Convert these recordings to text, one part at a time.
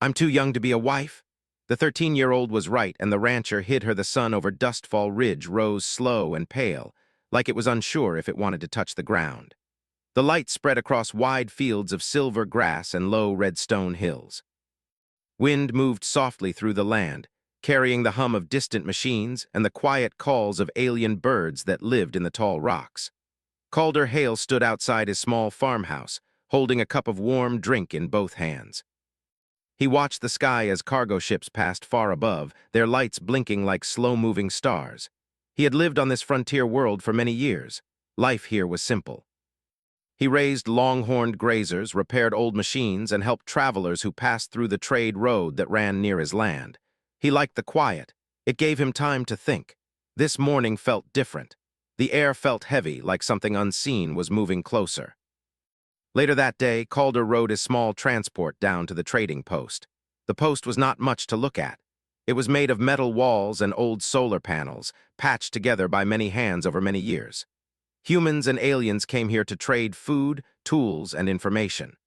I'm too young to be a wife? The 13-year-old was right, and the rancher hid her. The sun over Dustfall Ridge rose slow and pale, like it was unsure if it wanted to touch the ground. The light spread across wide fields of silver grass and low red stone hills. Wind moved softly through the land, carrying the hum of distant machines and the quiet calls of alien birds that lived in the tall rocks. Calder Hale stood outside his small farmhouse, holding a cup of warm drink in both hands. He watched the sky as cargo ships passed far above, their lights blinking like slow-moving stars. He had lived on this frontier world for many years. Life here was simple. He raised long-horned grazers, repaired old machines, and helped travelers who passed through the trade road that ran near his land. He liked the quiet. It gave him time to think. This morning felt different. The air felt heavy, like something unseen was moving closer. Later that day, Calder rode his small transport down to the trading post. The post was not much to look at. It was made of metal walls and old solar panels, patched together by many hands over many years. Humans and aliens came here to trade food, tools, and information.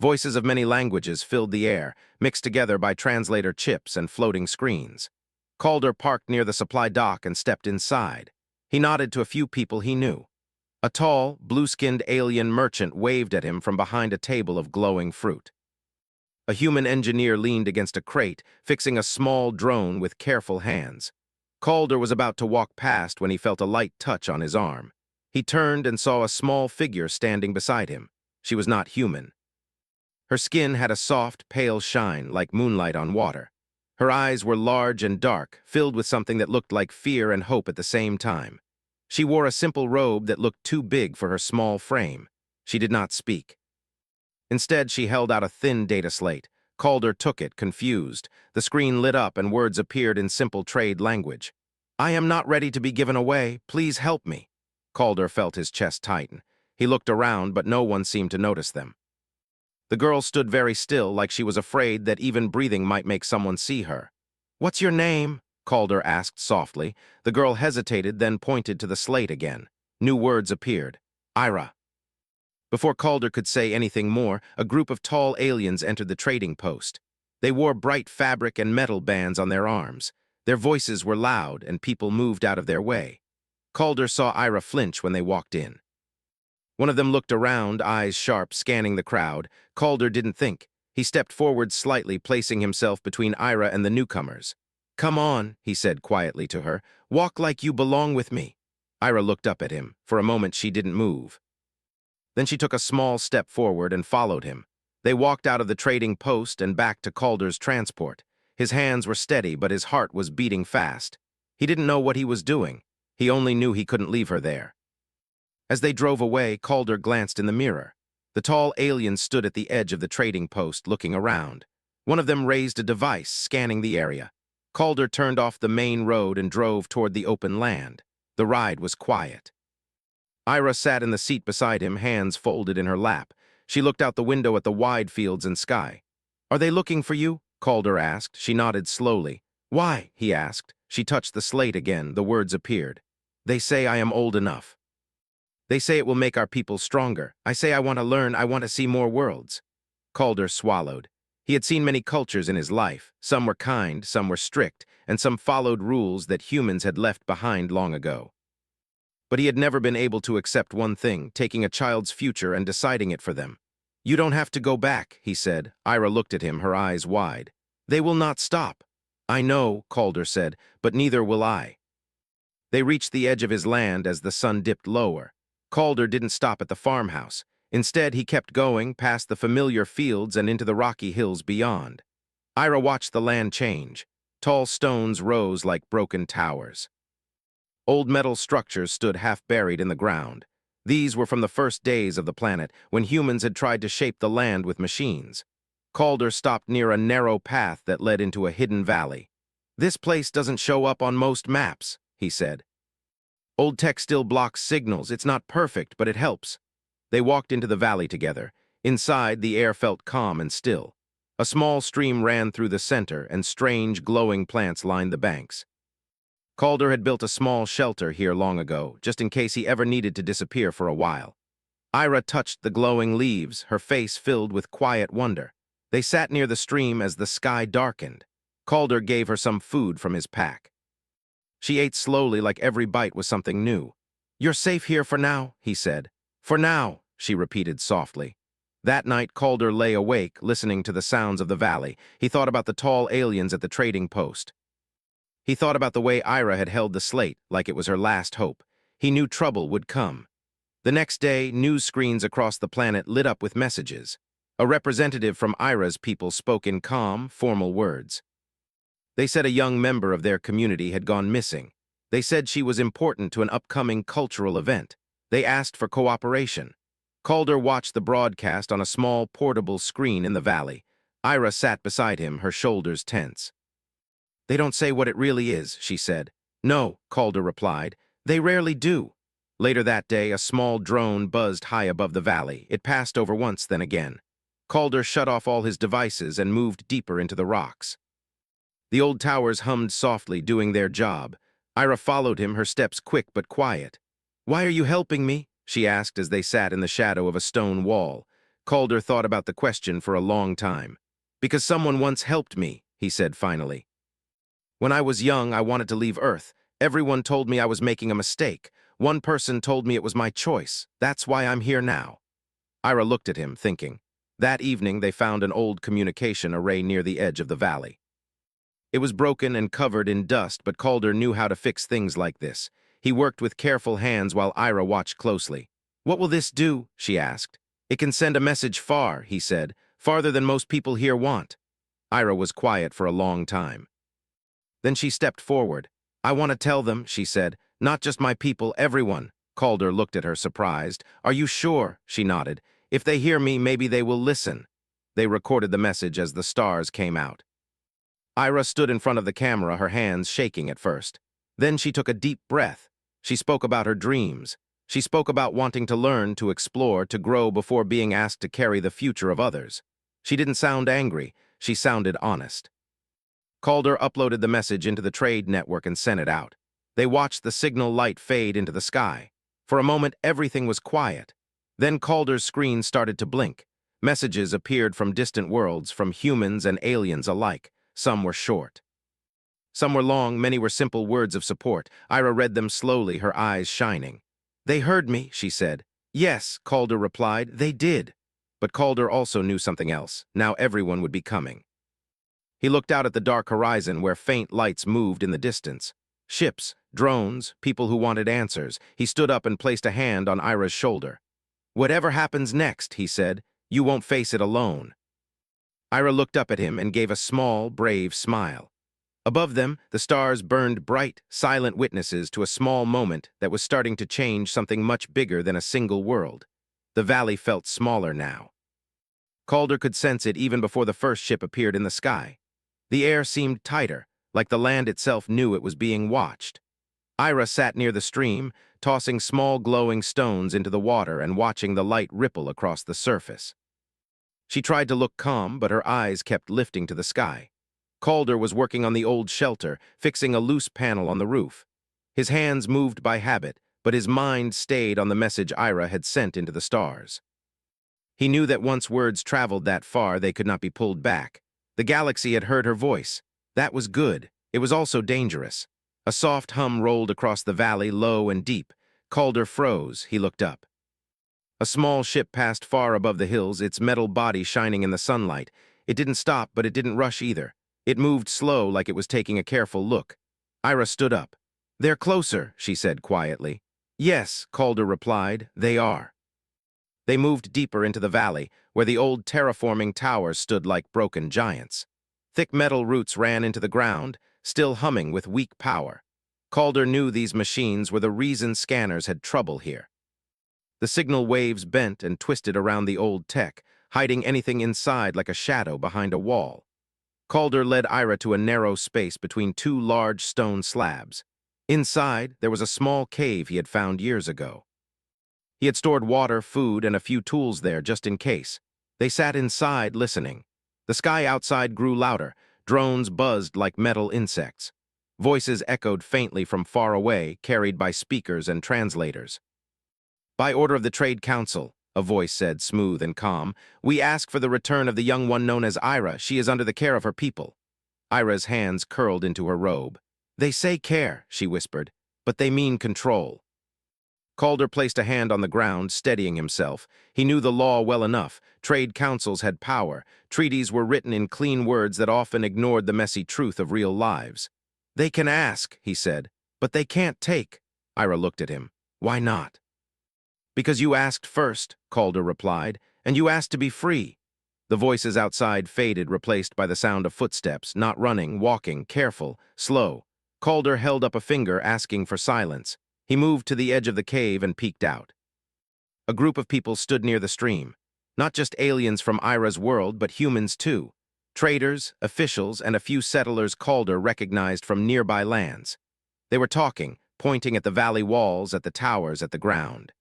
Voices of many languages filled the air, mixed together by translator chips and floating screens. Calder parked near the supply dock and stepped inside. He nodded to a few people he knew. A tall, blue-skinned alien merchant waved at him from behind a table of glowing fruit. A human engineer leaned against a crate, fixing a small drone with careful hands. Calder was about to walk past when he felt a light touch on his arm. He turned and saw a small figure standing beside him. She was not human. Her skin had a soft, pale shine like moonlight on water. Her eyes were large and dark, filled with something that looked like fear and hope at the same time. She wore a simple robe that looked too big for her small frame. She did not speak. Instead, she held out a thin data slate. Calder took it, confused. The screen lit up and words appeared in simple trade language. "I am not ready to be given away. Please help me." Calder felt his chest tighten. He looked around, but no one seemed to notice them. The girl stood very still, like she was afraid that even breathing might make someone see her. "What's your name?" Calder asked softly. The girl hesitated, then pointed to the slate again. New words appeared. "Ira." Before Calder could say anything more, a group of tall aliens entered the trading post. They wore bright fabric and metal bands on their arms. Their voices were loud, and people moved out of their way. Calder saw Ira flinch when they walked in. One of them looked around, eyes sharp, scanning the crowd. Calder didn't think. He stepped forward slightly, placing himself between Ira and the newcomers. "Come on," he said quietly to her. "Walk like you belong with me." Ira looked up at him. For a moment, she didn't move. Then she took a small step forward and followed him. They walked out of the trading post and back to Calder's transport. His hands were steady, but his heart was beating fast. He didn't know what he was doing. He only knew he couldn't leave her there. As they drove away, Calder glanced in the mirror. The tall alien stood at the edge of the trading post, looking around. One of them raised a device, scanning the area. Calder turned off the main road and drove toward the open land. The ride was quiet. Ira sat in the seat beside him, hands folded in her lap. She looked out the window at the wide fields and sky. "Are they looking for you?" Calder asked. She nodded slowly. "Why?" he asked. She touched the slate again. The words appeared. "They say I am old enough. They say it will make our people stronger. I say I want to learn, I want to see more worlds." Calder swallowed. He had seen many cultures in his life. Some were kind, some were strict, and some followed rules that humans had left behind long ago. But he had never been able to accept one thing, taking a child's future and deciding it for them. "You don't have to go back," he said. Ira looked at him, her eyes wide. "They will not stop." "I know," Calder said, "but neither will I." They reached the edge of his land as the sun dipped lower. Calder didn't stop at the farmhouse. Instead, he kept going past the familiar fields and into the rocky hills beyond. Ira watched the land change. Tall stones rose like broken towers. Old metal structures stood half-buried in the ground. These were from the first days of the planet, when humans had tried to shape the land with machines. Calder stopped near a narrow path that led into a hidden valley. "This place doesn't show up on most maps," he said. "Old tech still blocks signals. It's not perfect, but it helps." They walked into the valley together. Inside, the air felt calm and still. A small stream ran through the center, and strange, glowing plants lined the banks. Calder had built a small shelter here long ago, just in case he ever needed to disappear for a while. Ira touched the glowing leaves, her face filled with quiet wonder. They sat near the stream as the sky darkened. Calder gave her some food from his pack. She ate slowly like every bite was something new. "You're safe here for now," he said. "For now," she repeated softly. That night, Calder lay awake, listening to the sounds of the valley. He thought about the tall aliens at the trading post. He thought about the way Ira had held the slate, like it was her last hope. He knew trouble would come. The next day, news screens across the planet lit up with messages. A representative from Ira's people spoke in calm, formal words. They said a young member of their community had gone missing. They said she was important to an upcoming cultural event. They asked for cooperation. Calder watched the broadcast on a small, portable screen in the valley. Ira sat beside him, her shoulders tense. "They don't say what it really is," she said. "No," Calder replied. "They rarely do." Later that day, a small drone buzzed high above the valley. It passed over once, then again. Calder shut off all his devices and moved deeper into the rocks. The old towers hummed softly, doing their job. Ira followed him, her steps quick but quiet. "Why are you helping me?" she asked as they sat in the shadow of a stone wall. Calder thought about the question for a long time. "Because someone once helped me," he said finally. "When I was young, I wanted to leave Earth. Everyone told me I was making a mistake. One person told me it was my choice. That's why I'm here now." Ira looked at him, thinking. That evening, they found an old communication array near the edge of the valley. It was broken and covered in dust, but Calder knew how to fix things like this. He worked with careful hands while Ira watched closely. "What will this do?" she asked. "It can send a message far," he said, "farther than most people here want." Ira was quiet for a long time. Then she stepped forward. "I want to tell them," she said, "not just my people, everyone." Calder looked at her, surprised. "Are you sure?" She nodded. "If they hear me, maybe they will listen." They recorded the message as the stars came out. Ira stood in front of the camera, her hands shaking at first. Then she took a deep breath. She spoke about her dreams. She spoke about wanting to learn, to explore, to grow before being asked to carry the future of others. She didn't sound angry. She sounded honest. Calder uploaded the message into the trade network and sent it out. They watched the signal light fade into the sky. For a moment, everything was quiet. Then Calder's screen started to blink. Messages appeared from distant worlds, from humans and aliens alike. Some were short. Some were long, many were simple words of support. Ira read them slowly, her eyes shining. "They heard me," she said. "Yes," Calder replied, "they did." But Calder also knew something else. Now everyone would be coming. He looked out at the dark horizon where faint lights moved in the distance. Ships, drones, people who wanted answers. He stood up and placed a hand on Ira's shoulder. "Whatever happens next," he said, "you won't face it alone." Ira looked up at him and gave a small, brave smile. Above them, the stars burned bright, silent witnesses to a small moment that was starting to change something much bigger than a single world. The valley felt smaller now. Calder could sense it even before the first ship appeared in the sky. The air seemed tighter, like the land itself knew it was being watched. Ira sat near the stream, tossing small glowing stones into the water and watching the light ripple across the surface. She tried to look calm, but her eyes kept lifting to the sky. Calder was working on the old shelter, fixing a loose panel on the roof. His hands moved by habit, but his mind stayed on the message Ira had sent into the stars. He knew that once words traveled that far, they could not be pulled back. The galaxy had heard her voice. That was good. It was also dangerous. A soft hum rolled across the valley, low and deep. Calder froze. He looked up. A small ship passed far above the hills, its metal body shining in the sunlight. It didn't stop, but it didn't rush either. It moved slow, like it was taking a careful look. Ira stood up. "They're closer," she said quietly. "Yes," Calder replied, "they are." They moved deeper into the valley, where the old terraforming towers stood like broken giants. Thick metal roots ran into the ground, still humming with weak power. Calder knew these machines were the reason scanners had trouble here. The signal waves bent and twisted around the old tech, hiding anything inside like a shadow behind a wall. Calder led Ira to a narrow space between two large stone slabs. Inside, there was a small cave he had found years ago. He had stored water, food, and a few tools there just in case. They sat inside, listening. The sky outside grew louder. Drones buzzed like metal insects. Voices echoed faintly from far away, carried by speakers and translators. "By order of the Trade Council," a voice said, smooth and calm. "We ask for the return of the young one known as Ira. She is under the care of her people." Ira's hands curled into her robe. "They say care," she whispered, "but they mean control." Calder placed a hand on the ground, steadying himself. He knew the law well enough. Trade councils had power. Treaties were written in clean words that often ignored the messy truth of real lives. "They can ask," he said, "but they can't take." Ira looked at him. "Why not?" "Because you asked first," Calder replied, "and you asked to be free." The voices outside faded, replaced by the sound of footsteps, not running, walking, careful, slow. Calder held up a finger, asking for silence. He moved to the edge of the cave and peeked out. A group of people stood near the stream. Not just aliens from Ira's world, but humans too. Traders, officials, and a few settlers Calder recognized from nearby lands. They were talking, pointing at the valley walls, at the towers, at the ground.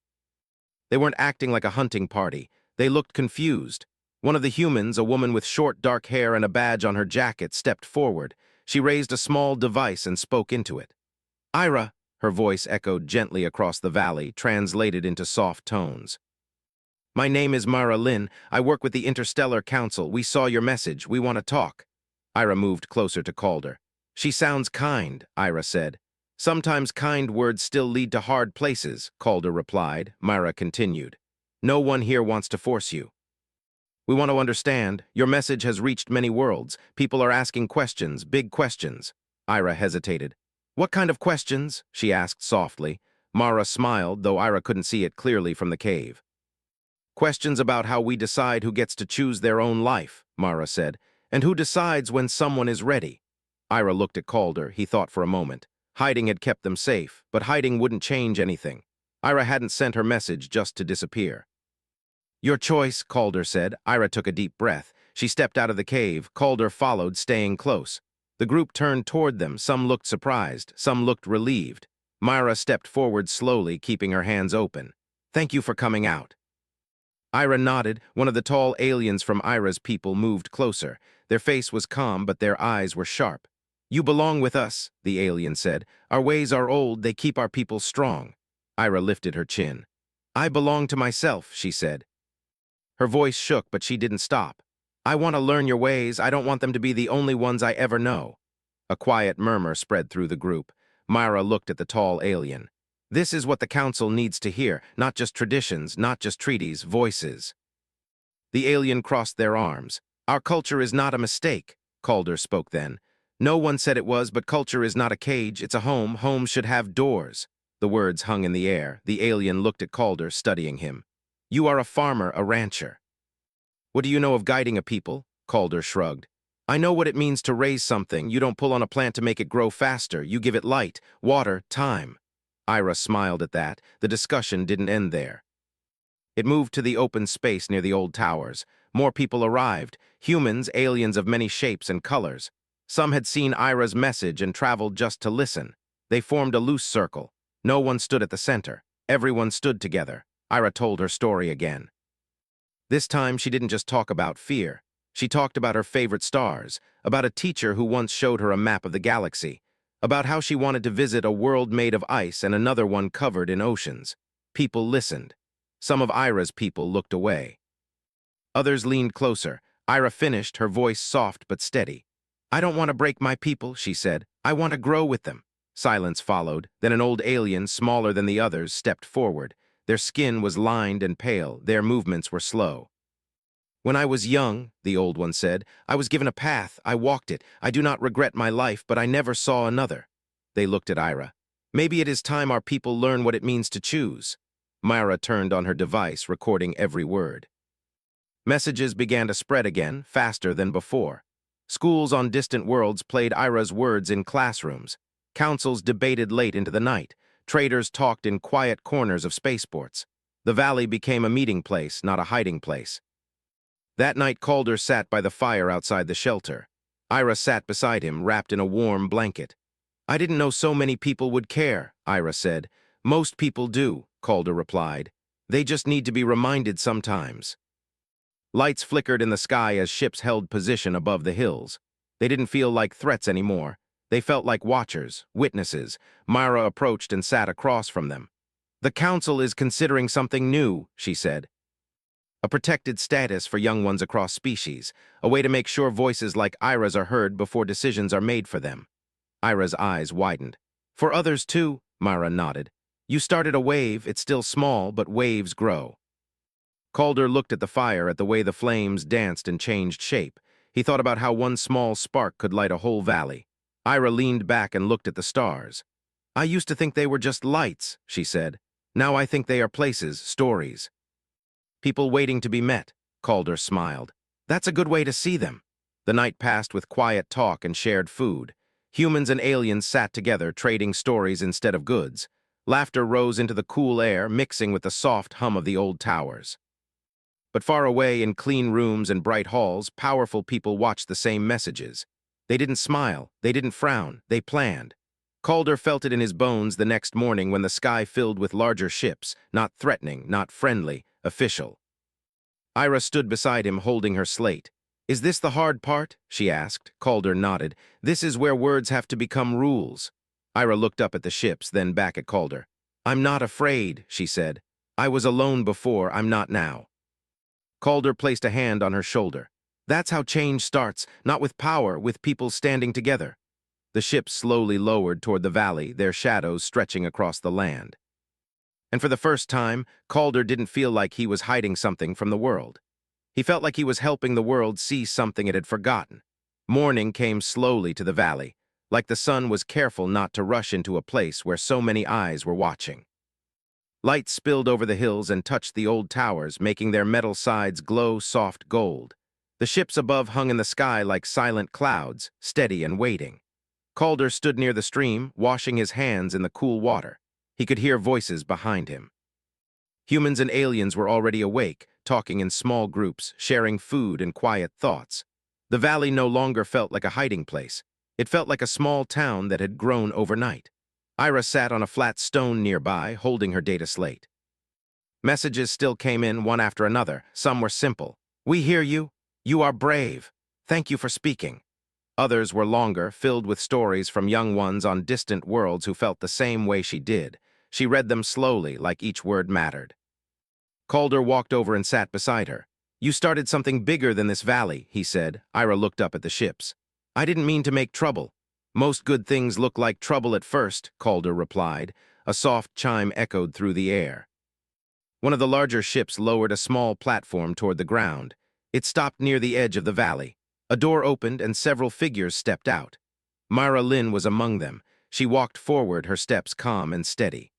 They weren't acting like a hunting party. They looked confused. One of the humans, a woman with short, dark hair and a badge on her jacket, stepped forward. She raised a small device and spoke into it. "Ira," her voice echoed gently across the valley, translated into soft tones. "My name is Mara Lynn. I work with the Interstellar Council. We saw your message. We want to talk." Ira moved closer to Calder. "She sounds kind," Ira said. "Sometimes kind words still lead to hard places," Calder replied. Myra continued. "No one here wants to force you. We want to understand. Your message has reached many worlds. People are asking questions, big questions." Ira hesitated. "What kind of questions?" she asked softly. Mara smiled, though Ira couldn't see it clearly from the cave. "Questions about how we decide who gets to choose their own life," Mara said, "and who decides when someone is ready." Ira looked at Calder. He thought for a moment. Hiding had kept them safe, but hiding wouldn't change anything. Ira hadn't sent her message just to disappear. "Your choice," Calder said. Ira took a deep breath. She stepped out of the cave. Calder followed, staying close. The group turned toward them. Some looked surprised. Some looked relieved. Myra stepped forward slowly, keeping her hands open. "Thank you for coming out." Ira nodded. One of the tall aliens from Ira's people moved closer. Their face was calm, but their eyes were sharp. "You belong with us," the alien said. "Our ways are old. They keep our people strong." Ira lifted her chin. "I belong to myself," she said. Her voice shook, but she didn't stop. "I want to learn your ways. I don't want them to be the only ones I ever know." A quiet murmur spread through the group. Myra looked at the tall alien. "This is what the council needs to hear, not just traditions, not just treaties, voices." The alien crossed their arms. "Our culture is not a mistake," Calder spoke then. "No one said it was, but culture is not a cage, it's a home. Homes should have doors." The words hung in the air. The alien looked at Calder, studying him. "You are a farmer, a rancher." "What do you know of guiding a people?" Calder shrugged. "I know what it means to raise something. You don't pull on a plant to make it grow faster. You give it light, water, time." Ira smiled at that. The discussion didn't end there. It moved to the open space near the old towers. More people arrived, humans, aliens of many shapes and colors. Some had seen Ira's message and traveled just to listen. They formed a loose circle. No one stood at the center. Everyone stood together. Ira told her story again. This time, she didn't just talk about fear. She talked about her favorite stars, about a teacher who once showed her a map of the galaxy, about how she wanted to visit a world made of ice and another one covered in oceans. People listened. Some of Ira's people looked away. Others leaned closer. Ira finished, her voice soft but steady. "I don't want to break my people," she said. "I want to grow with them." Silence followed. Then an old alien, smaller than the others, stepped forward. Their skin was lined and pale. Their movements were slow. "When I was young," the old one said, "I was given a path. I walked it. I do not regret my life, but I never saw another." They looked at Ira. "Maybe it is time our people learn what it means to choose." Myra turned on her device, recording every word. Messages began to spread again, faster than before. Schools on distant worlds played Ira's words in classrooms. Councils debated late into the night. Traders talked in quiet corners of spaceports. The valley became a meeting place, not a hiding place. That night, Calder sat by the fire outside the shelter. Ira sat beside him, wrapped in a warm blanket. "I didn't know so many people would care," Ira said. "Most people do," Calder replied. "They just need to be reminded sometimes." Lights flickered in the sky as ships held position above the hills. They didn't feel like threats anymore. They felt like watchers, witnesses. Myra approached and sat across from them. "The council is considering something new," she said. A protected status for young ones across species, a way to make sure voices like Ira's are heard before decisions are made for them. Ira's eyes widened. For others too, Myra nodded. You started a wave, it's still small, but waves grow. Calder looked at the fire, at the way the flames danced and changed shape. He thought about how one small spark could light a whole valley. Ira leaned back and looked at the stars. I used to think they were just lights, she said. Now I think they are places, stories. People waiting to be met, Calder smiled. That's a good way to see them. The night passed with quiet talk and shared food. Humans and aliens sat together, trading stories instead of goods. Laughter rose into the cool air, mixing with the soft hum of the old towers. But far away in clean rooms and bright halls, powerful people watched the same messages. They didn't smile, they didn't frown, they planned. Calder felt it in his bones the next morning when the sky filled with larger ships, not threatening, not friendly, official. Ira stood beside him, holding her slate. Is this the hard part? She asked. Calder nodded. This is where words have to become rules. Ira looked up at the ships, then back at Calder. I'm not afraid, she said. I was alone before, I'm not now. Calder placed a hand on her shoulder. That's how change starts, not with power, with people standing together. The ships slowly lowered toward the valley, their shadows stretching across the land. And for the first time, Calder didn't feel like he was hiding something from the world. He felt like he was helping the world see something it had forgotten. Morning came slowly to the valley, like the sun was careful not to rush into a place where so many eyes were watching. Light spilled over the hills and touched the old towers, making their metal sides glow soft gold. The ships above hung in the sky like silent clouds, steady and waiting. Calder stood near the stream, washing his hands in the cool water. He could hear voices behind him. Humans and aliens were already awake, talking in small groups, sharing food and quiet thoughts. The valley no longer felt like a hiding place. It felt like a small town that had grown overnight. Ira sat on a flat stone nearby, holding her data slate. Messages still came in one after another. Some were simple. We hear you. You are brave. Thank you for speaking. Others were longer, filled with stories from young ones on distant worlds who felt the same way she did. She read them slowly, like each word mattered. Calder walked over and sat beside her. You started something bigger than this valley, he said. Ira looked up at the ships. I didn't mean to make trouble. Most good things look like trouble at first, Calder replied. A soft chime echoed through the air. One of the larger ships lowered a small platform toward the ground. It stopped near the edge of the valley. A door opened and several figures stepped out. Myra Lynn was among them. She walked forward, her steps calm and steady.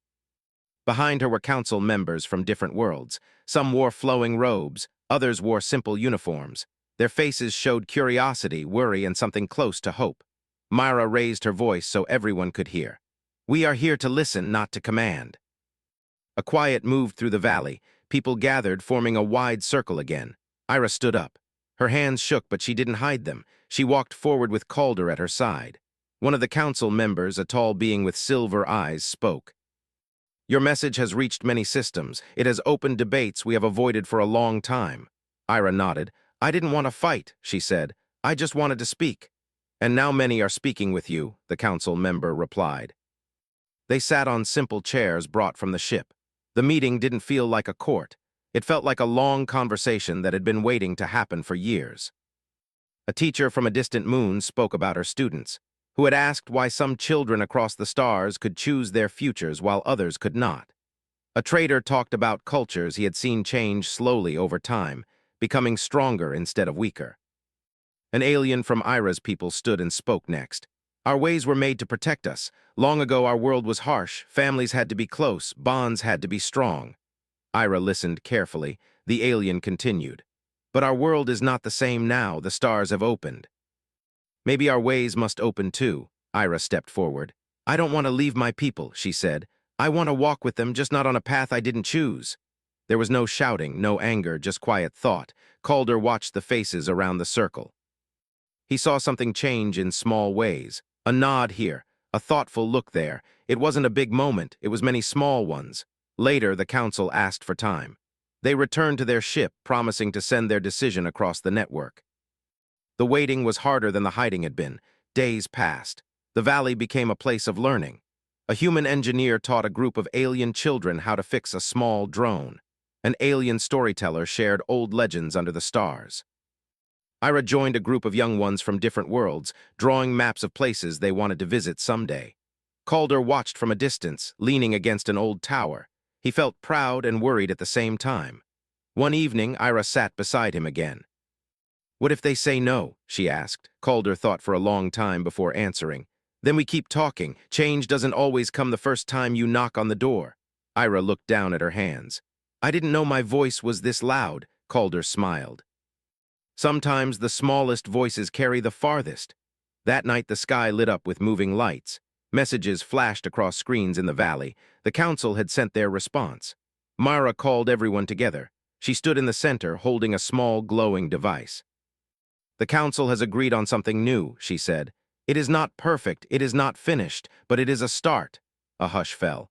Behind her were council members from different worlds. Some wore flowing robes, others wore simple uniforms. Their faces showed curiosity, worry, and something close to hope. Myra raised her voice so everyone could hear. We are here to listen, not to command. A quiet moved through the valley. People gathered, forming a wide circle again. Ira stood up. Her hands shook, but she didn't hide them. She walked forward with Calder at her side. One of the council members, a tall being with silver eyes, spoke. Your message has reached many systems. It has opened debates we have avoided for a long time. Ira nodded. I didn't want to fight, she said. I just wanted to speak. And now many are speaking with you, the council member replied. They sat on simple chairs brought from the ship. The meeting didn't feel like a court. It felt like a long conversation that had been waiting to happen for years. A teacher from a distant moon spoke about her students, who had asked why some children across the stars could choose their futures while others could not. A trader talked about cultures he had seen change slowly over time, becoming stronger instead of weaker. An alien from Ira's people stood and spoke next. Our ways were made to protect us. Long ago our world was harsh, families had to be close, bonds had to be strong. Ira listened carefully. The alien continued. But our world is not the same now, the stars have opened. Maybe our ways must open too. Ira stepped forward. I don't want to leave my people, she said. I want to walk with them, just not on a path I didn't choose. There was no shouting, no anger, just quiet thought. Calder watched the faces around the circle. He saw something change in small ways. A nod here, a thoughtful look there. It wasn't a big moment, it was many small ones. Later, the council asked for time. They returned to their ship, promising to send their decision across the network. The waiting was harder than the hiding had been. Days passed. The valley became a place of learning. A human engineer taught a group of alien children how to fix a small drone. An alien storyteller shared old legends under the stars. Ira joined a group of young ones from different worlds, drawing maps of places they wanted to visit someday. Calder watched from a distance, leaning against an old tower. He felt proud and worried at the same time. One evening, Ira sat beside him again. "What if they say no?" she asked. Calder thought for a long time before answering. "Then we keep talking. Change doesn't always come the first time you knock on the door." Ira looked down at her hands. "I didn't know my voice was this loud," Calder smiled. "Sometimes the smallest voices carry the farthest." That night the sky lit up with moving lights. Messages flashed across screens in the valley. The council had sent their response. Mara called everyone together. She stood in the center, holding a small, glowing device. "The council has agreed on something new," she said. "It is not perfect, it is not finished, but it is a start." A hush fell.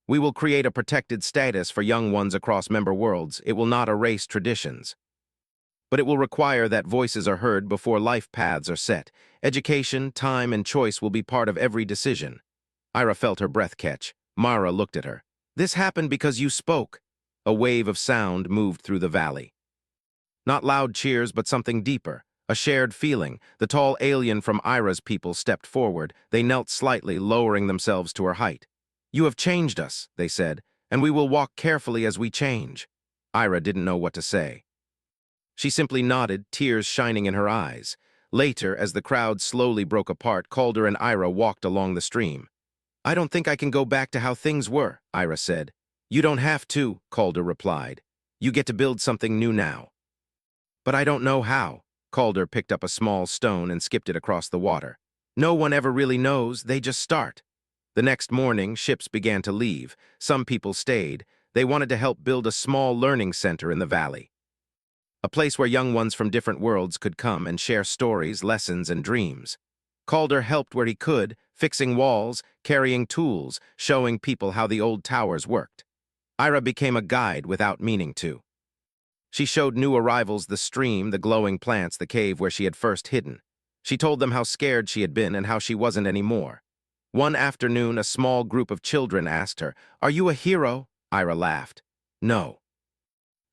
"We will create a protected status for young ones across member worlds. It will not erase traditions. But it will require that voices are heard before life paths are set. Education, time, and choice will be part of every decision." Ira felt her breath catch. Mara looked at her. "This happened because you spoke." A wave of sound moved through the valley. Not loud cheers, but something deeper. A shared feeling. The tall alien from Ira's people stepped forward. They knelt slightly, lowering themselves to her height. "You have changed us," they said, "and we will walk carefully as we change." Ira didn't know what to say. She simply nodded, tears shining in her eyes. Later, as the crowd slowly broke apart, Calder and Ira walked along the stream. "I don't think I can go back to how things were," Ira said. "You don't have to," Calder replied. "You get to build something new now." "But I don't know how." Calder picked up a small stone and skipped it across the water. "No one ever really knows, they just start." The next morning, ships began to leave. Some people stayed. They wanted to help build a small learning center in the valley. A place where young ones from different worlds could come and share stories, lessons, and dreams. Calder helped where he could, fixing walls, carrying tools, showing people how the old towers worked. Ira became a guide without meaning to. She showed new arrivals the stream, the glowing plants, the cave where she had first hidden. She told them how scared she had been and how she wasn't anymore. One afternoon, a small group of children asked her, "Are you a hero?" Ira laughed. "No.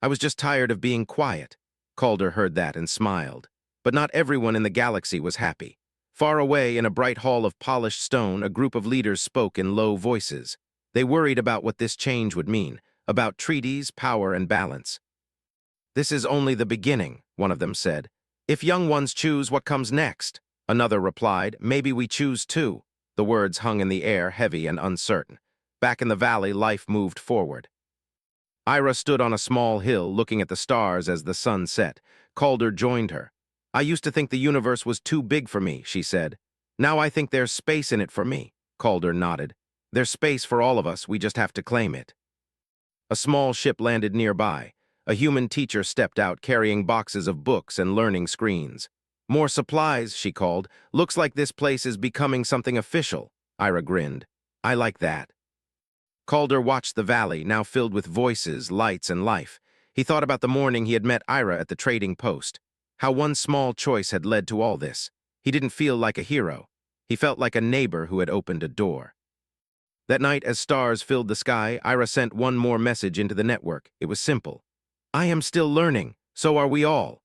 I was just tired of being quiet." Calder heard that and smiled. But not everyone in the galaxy was happy. Far away, in a bright hall of polished stone, a group of leaders spoke in low voices. They worried about what this change would mean, about treaties, power, and balance. "This is only the beginning," one of them said. "If young ones choose, what comes next?" Another replied, "Maybe we choose too." The words hung in the air, heavy and uncertain. Back in the valley, life moved forward. Ira stood on a small hill, looking at the stars as the sun set. Calder joined her. "I used to think the universe was too big for me," she said. "Now I think there's space in it for me." Calder nodded. "There's space for all of us, we just have to claim it." A small ship landed nearby. A human teacher stepped out, carrying boxes of books and learning screens. "More supplies," she called. "Looks like this place is becoming something official." Ira grinned. "I like that." Calder watched the valley, now filled with voices, lights, and life. He thought about the morning he had met Ira at the trading post. How one small choice had led to all this. He didn't feel like a hero. He felt like a neighbor who had opened a door. That night, as stars filled the sky, Ira sent one more message into the network. It was simple. "I am still learning. So are we all."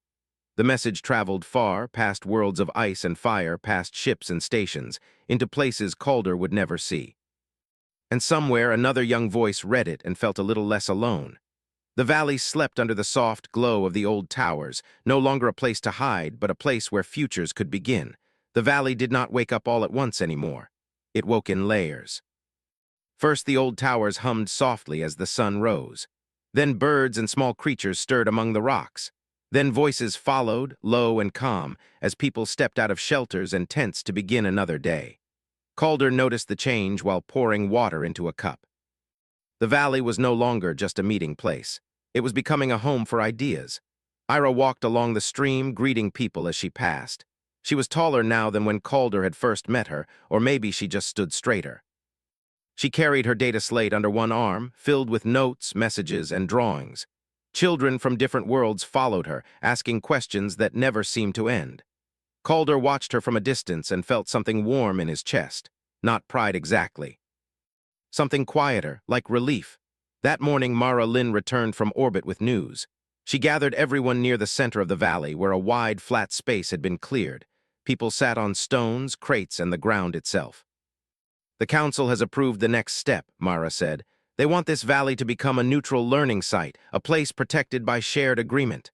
The message traveled far, past worlds of ice and fire, past ships and stations, into places Calder would never see. And somewhere another young voice read it and felt a little less alone. The valley slept under the soft glow of the old towers, no longer a place to hide, but a place where futures could begin. The valley did not wake up all at once anymore. It woke in layers. First, the old towers hummed softly as the sun rose. Then birds and small creatures stirred among the rocks. Then voices followed, low and calm, as people stepped out of shelters and tents to begin another day. Calder noticed the change while pouring water into a cup. The valley was no longer just a meeting place. It was becoming a home for ideas. Ira walked along the stream, greeting people as she passed. She was taller now than when Calder had first met her, or maybe she just stood straighter. She carried her data slate under one arm, filled with notes, messages, and drawings. Children from different worlds followed her, asking questions that never seemed to end. Calder watched her from a distance and felt something warm in his chest. Not pride exactly. Something quieter, like relief. That morning, Mara Lynn returned from orbit with news. She gathered everyone near the center of the valley, where a wide, flat space had been cleared. People sat on stones, crates, and the ground itself. The council has approved the next step, Mara said. They want this valley to become a neutral learning site, a place protected by shared agreement.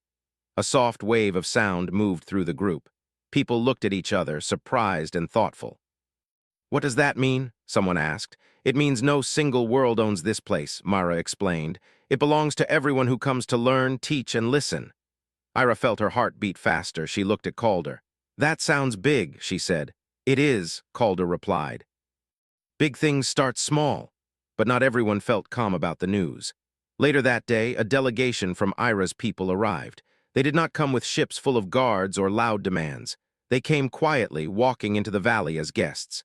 A soft wave of sound moved through the group. People looked at each other, surprised and thoughtful. What does that mean? Someone asked. It means no single world owns this place, Mara explained. It belongs to everyone who comes to learn, teach, and listen. Ira felt her heart beat faster. She looked at Calder. That sounds big, she said. It is, Calder replied. Big things start small. But not everyone felt calm about the news. Later that day, a delegation from Ira's people arrived. They did not come with ships full of guards or loud demands. They came quietly, walking into the valley as guests.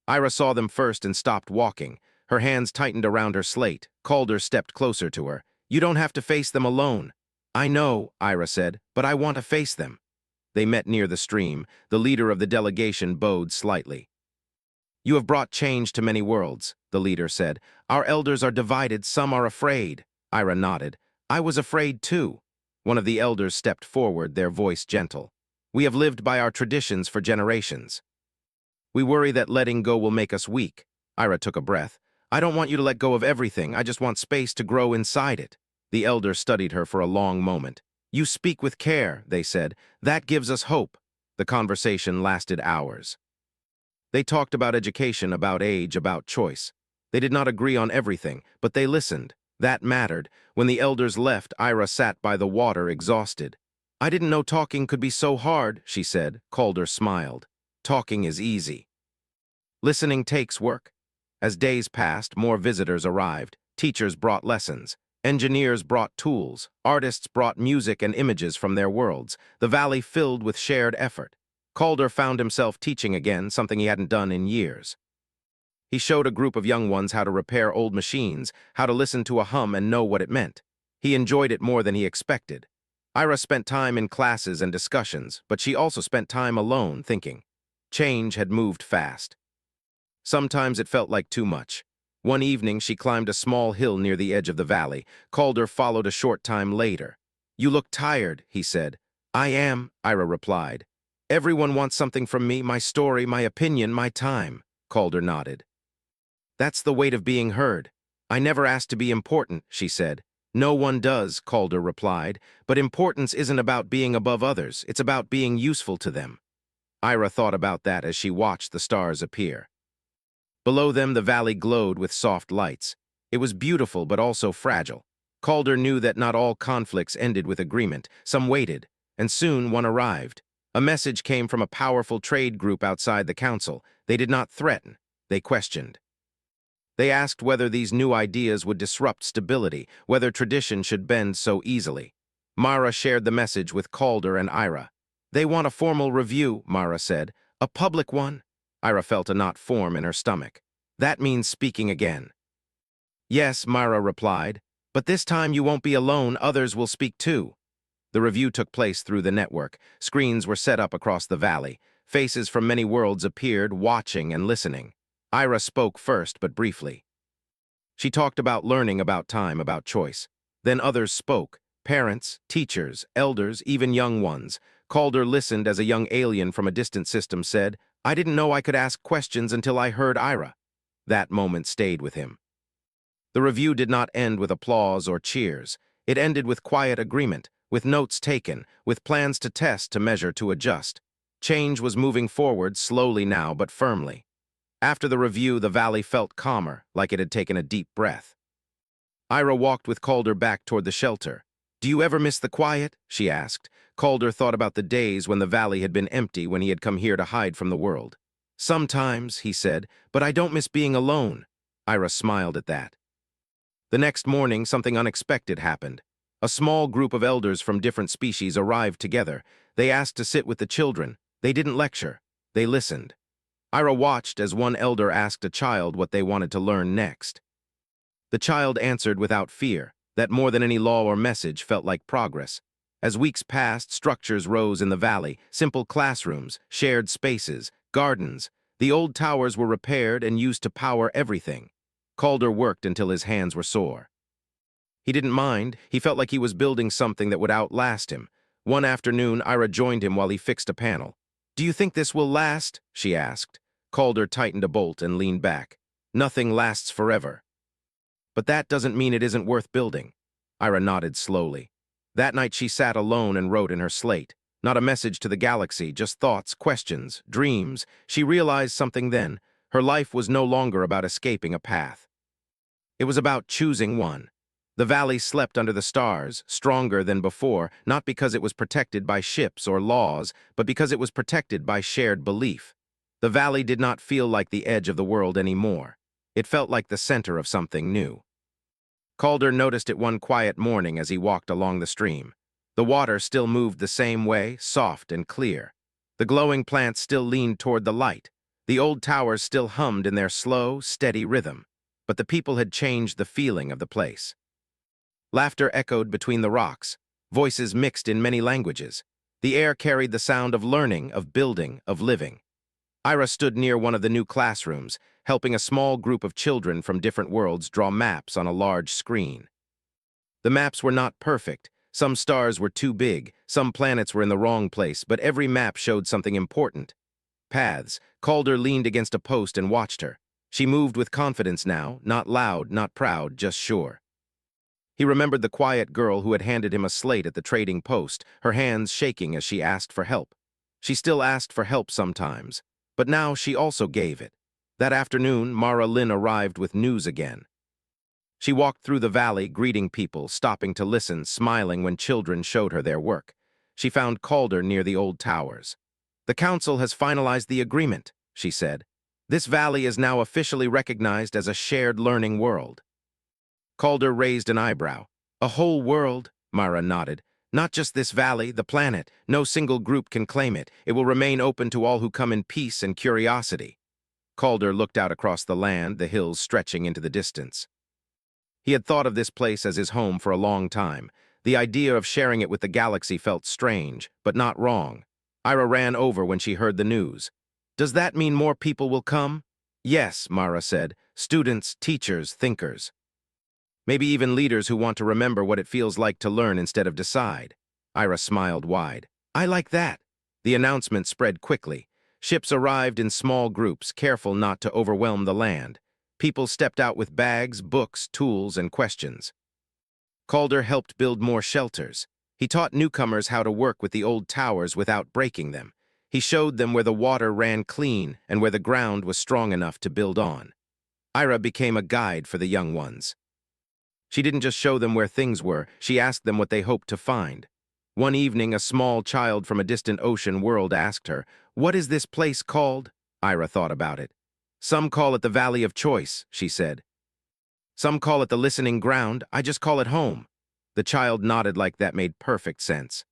Ira saw them first and stopped walking. Her hands tightened around her slate. Calder stepped closer to her. You don't have to face them alone. I know, Ira said, but I want to face them. They met near the stream. The leader of the delegation bowed slightly. You have brought change to many worlds, the leader said. Our elders are divided, some are afraid. Ira nodded. I was afraid too. One of the elders stepped forward, their voice gentle. We have lived by our traditions for generations. We worry that letting go will make us weak. Ira took a breath. I don't want you to let go of everything. I just want space to grow inside it. The elder studied her for a long moment. You speak with care, they said. That gives us hope. The conversation lasted hours. They talked about education, about age, about choice. They did not agree on everything, but they listened. That mattered. When the elders left, Ira sat by the water, exhausted. I didn't know talking could be so hard, she said. Calder smiled. Talking is easy. Listening takes work. As days passed, more visitors arrived. Teachers brought lessons. Engineers brought tools. Artists brought music and images from their worlds. The valley filled with shared effort. Calder found himself teaching again, something he hadn't done in years. He showed a group of young ones how to repair old machines, how to listen to a hum and know what it meant. He enjoyed it more than he expected. Ira spent time in classes and discussions, but she also spent time alone, thinking. Change had moved fast. Sometimes it felt like too much. One evening, she climbed a small hill near the edge of the valley. Calder followed a short time later. You look tired, he said. I am, Ira replied. Everyone wants something from me, my story, my opinion, my time. Calder nodded. That's the weight of being heard. I never asked to be important, she said. No one does, Calder replied, but importance isn't about being above others, it's about being useful to them. Ira thought about that as she watched the stars appear. Below them, the valley glowed with soft lights. It was beautiful but also fragile. Calder knew that not all conflicts ended with agreement. Some waited, and soon one arrived. A message came from a powerful trade group outside the council. They did not threaten, they questioned. They asked whether these new ideas would disrupt stability, whether tradition should bend so easily. Mara shared the message with Calder and Ira. They want a formal review, Mara said. A public one? Ira felt a knot form in her stomach. That means speaking again. Yes, Mara replied, but this time you won't be alone, others will speak too. The review took place through the network. Screens were set up across the valley. Faces from many worlds appeared, watching and listening. Ira spoke first, but briefly. She talked about learning, about time, about choice. Then others spoke. Parents, teachers, elders, even young ones. Calder listened as a young alien from a distant system said, I didn't know I could ask questions until I heard Ira. That moment stayed with him. The review did not end with applause or cheers. It ended with quiet agreement, with notes taken, with plans to test, to measure, to adjust. Change was moving forward, slowly now, but firmly. After the review, the valley felt calmer, like it had taken a deep breath. Ira walked with Calder back toward the shelter. Do you ever miss the quiet? She asked. Calder thought about the days when the valley had been empty, when he had come here to hide from the world. Sometimes, he said, but I don't miss being alone. Ira smiled at that. The next morning, something unexpected happened. A small group of elders from different species arrived together. They asked to sit with the children. They didn't lecture. They listened. Ira watched as one elder asked a child what they wanted to learn next. The child answered without fear. That more than any law or message felt like progress. As weeks passed, structures rose in the valley, simple classrooms, shared spaces, gardens. The old towers were repaired and used to power everything. Calder worked until his hands were sore. He didn't mind. He felt like he was building something that would outlast him. One afternoon, Ira joined him while he fixed a panel. "Do you think this will last?" she asked. Calder tightened a bolt and leaned back. "Nothing lasts forever." "But that doesn't mean it isn't worth building." Ira nodded slowly. That night she sat alone and wrote in her slate. Not a message to the galaxy, just thoughts, questions, dreams. She realized something then. Her life was no longer about escaping a path. It was about choosing one. The valley slept under the stars, stronger than before, not because it was protected by ships or laws, but because it was protected by shared belief. The valley did not feel like the edge of the world anymore. It felt like the center of something new. Calder noticed it one quiet morning as he walked along the stream. The water still moved the same way, soft and clear. The glowing plants still leaned toward the light. The old towers still hummed in their slow, steady rhythm. But the people had changed the feeling of the place. Laughter echoed between the rocks. Voices mixed in many languages. The air carried the sound of learning, of building, of living. Ira stood near one of the new classrooms, helping a small group of children from different worlds draw maps on a large screen. The maps were not perfect. Some stars were too big, some planets were in the wrong place, but every map showed something important. Paths. Calder leaned against a post and watched her. She moved with confidence now, not loud, not proud, just sure. He remembered the quiet girl who had handed him a slate at the trading post, her hands shaking as she asked for help. She still asked for help sometimes, but now she also gave it. That afternoon, Mara Lynn arrived with news again. She walked through the valley, greeting people, stopping to listen, smiling when children showed her their work. She found Calder near the old towers. "The council has finalized the agreement," she said. "This valley is now officially recognized as a shared learning world." Calder raised an eyebrow. "A whole world?" Mara nodded. "Not just this valley, the planet. No single group can claim it. It will remain open to all who come in peace and curiosity." Calder looked out across the land, the hills stretching into the distance. He had thought of this place as his home for a long time. The idea of sharing it with the galaxy felt strange, but not wrong. Ira ran over when she heard the news. "Does that mean more people will come?" "Yes," Mara said. "Students, teachers, thinkers. Maybe even leaders who want to remember what it feels like to learn instead of decide." Ira smiled wide. "I like that." The announcement spread quickly. Ships arrived in small groups, careful not to overwhelm the land. People stepped out with bags, books, tools, and questions. Calder helped build more shelters. He taught newcomers how to work with the old towers without breaking them. He showed them where the water ran clean and where the ground was strong enough to build on. Ira became a guide for the young ones. She didn't just show them where things were, she asked them what they hoped to find. One evening, a small child from a distant ocean world asked her, "What is this place called?" Ira thought about it. "Some call it the Valley of Choice," she said. "Some call it the Listening Ground. I just call it home." The child nodded like that made perfect sense.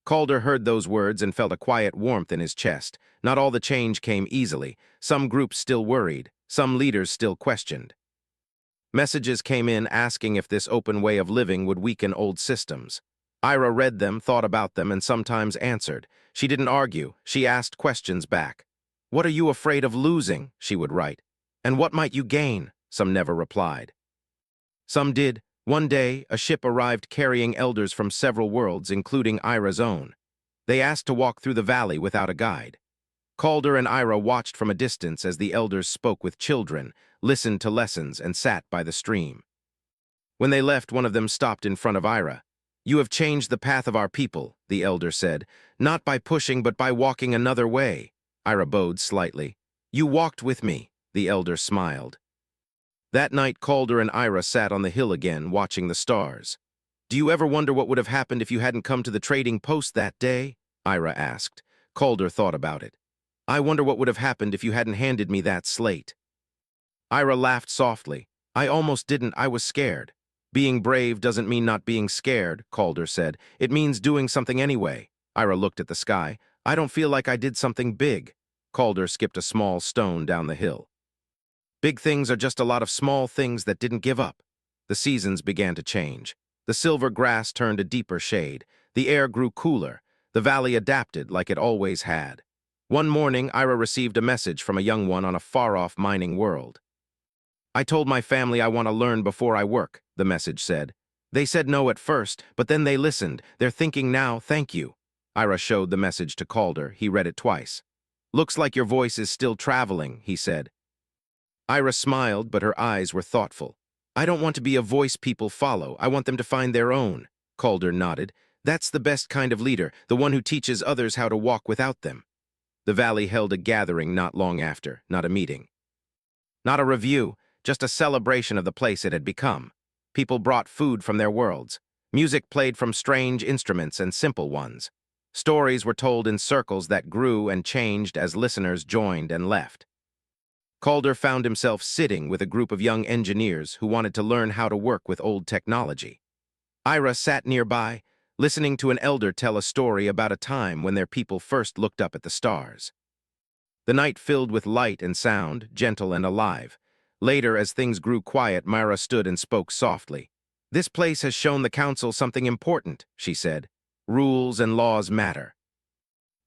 Calder heard those words and felt a quiet warmth in his chest. Not all the change came easily. Some groups still worried. Some leaders still questioned. Messages came in asking if this open way of living would weaken old systems. Ira read them, thought about them, and sometimes answered. She didn't argue. She asked questions back. "What are you afraid of losing?" she would write. "And what might you gain?" Some never replied. Some did. One day, a ship arrived carrying elders from several worlds, including Ira's own. They asked to walk through the valley without a guide. Calder and Ira watched from a distance as the elders spoke with children, listened to lessons, and sat by the stream. When they left, one of them stopped in front of Ira. "You have changed the path of our people," the elder said, "not by pushing but by walking another way." Ira bowed slightly. "You walked with me," the elder smiled. That night, Calder and Ira sat on the hill again, watching the stars. "Do you ever wonder what would have happened if you hadn't come to the trading post that day?" Ira asked. Calder thought about it. "I wonder what would have happened if you hadn't handed me that slate." Ira laughed softly. "I almost didn't. I was scared." "Being brave doesn't mean not being scared," Calder said. "It means doing something anyway." Ira looked at the sky. "I don't feel like I did something big." Calder skipped a small stone down the hill. "Big things are just a lot of small things that didn't give up." The seasons began to change. The silver grass turned a deeper shade. The air grew cooler. The valley adapted like it always had. One morning, Ira received a message from a young one on a far-off mining world. "I told my family I want to learn before I work," the message said. They said no at first, but then they listened. They're thinking now, thank you. Ira showed the message to Calder. He read it twice. Looks like your voice is still traveling, he said. Ira smiled, but her eyes were thoughtful. I don't want to be a voice people follow. I want them to find their own. Calder nodded. That's the best kind of leader, the one who teaches others how to walk without them. The valley held a gathering not long after, not a meeting. Not a review, just a celebration of the place it had become. People brought food from their worlds. Music played from strange instruments and simple ones. Stories were told in circles that grew and changed as listeners joined and left. Calder found himself sitting with a group of young engineers who wanted to learn how to work with old technology. Ira sat nearby, listening to an elder tell a story about a time when their people first looked up at the stars. The night filled with light and sound, gentle and alive. Later, as things grew quiet, Myra stood and spoke softly. This place has shown the council something important, she said. Rules and laws matter.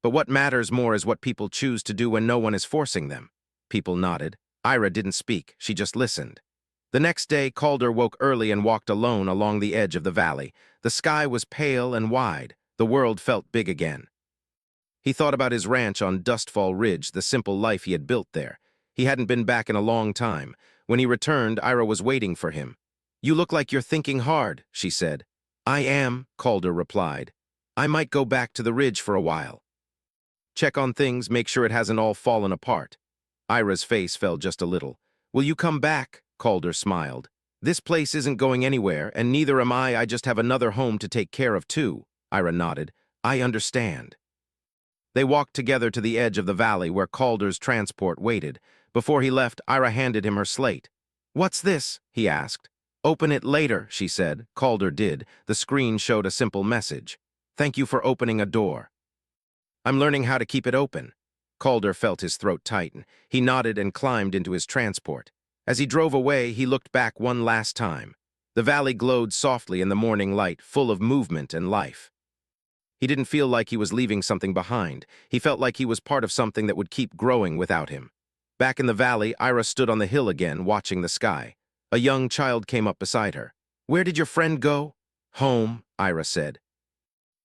But what matters more is what people choose to do when no one is forcing them. People nodded. Ira didn't speak, she just listened. The next day, Calder woke early and walked alone along the edge of the valley. The sky was pale and wide. The world felt big again. He thought about his ranch on Dustfall Ridge, the simple life he had built there. He hadn't been back in a long time. When he returned, Ira was waiting for him. You look like you're thinking hard, she said. I am, Calder replied. I might go back to the ridge for a while. Check on things, make sure it hasn't all fallen apart. Ira's face fell just a little. Will you come back? Calder smiled. This place isn't going anywhere, and neither am I. I just have another home to take care of too. Ira nodded. I understand. They walked together to the edge of the valley where Calder's transport waited. Before he left, Ira handed him her slate. What's this? He asked. Open it later, she said. Calder did. The screen showed a simple message. Thank you for opening a door. I'm learning how to keep it open. Calder felt his throat tighten. He nodded and climbed into his transport. As he drove away, he looked back one last time. The valley glowed softly in the morning light, full of movement and life. He didn't feel like he was leaving something behind. He felt like he was part of something that would keep growing without him. Back in the valley, Ira stood on the hill again, watching the sky. A young child came up beside her. Where did your friend go? Home, Ira said.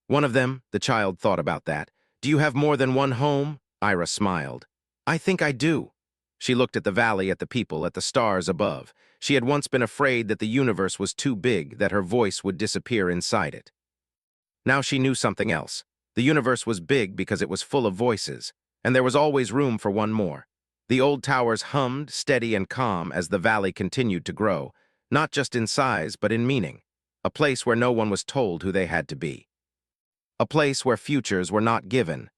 One of them, the child thought about that. Do you have more than one home? Ira smiled. I think I do. She looked at the valley, at the people, at the stars above. She had once been afraid that the universe was too big, that her voice would disappear inside it. Now she knew something else. The universe was big because it was full of voices, and there was always room for one more. The old towers hummed, steady and calm, as the valley continued to grow, not just in size, but in meaning. A place where no one was told who they had to be. A place where futures were not given,